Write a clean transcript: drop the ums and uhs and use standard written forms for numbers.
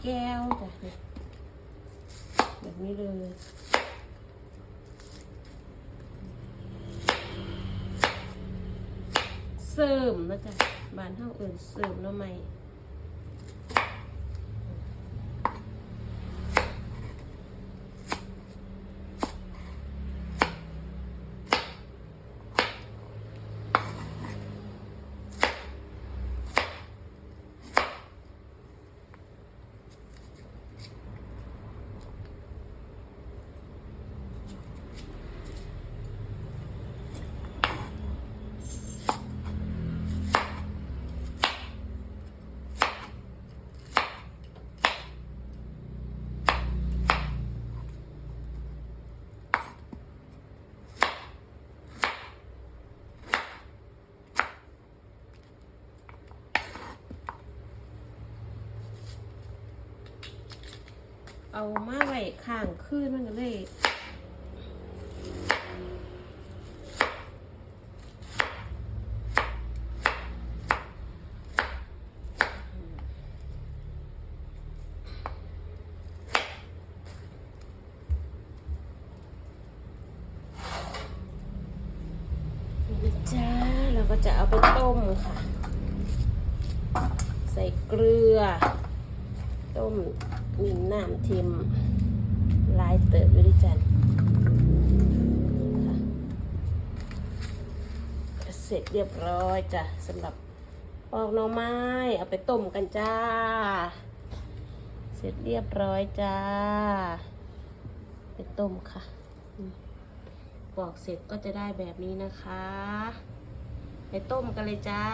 แก้วจ้ะแบบนี้เลยเสริมนะจ๊ะบ้านเฮาเอิ้นเสริมหน่อไม้เอามาไว้ข้างคืนมันก็เลยนี่จ้าเราก็จะเอาไปต้มค่ะใส่เกลือต้มมีน้ำทิมลายเติบอยู่ดิจันเสร็จเรียบร้อยจ้ะสำหรับปอกหน่อไม้เอาไปต้มกันจ้าเสร็จเรียบร้อยจ้าไปต้มค่ะปอกเสร็จก็จะได้แบบนี้นะคะไปต้มกันเลยจ้า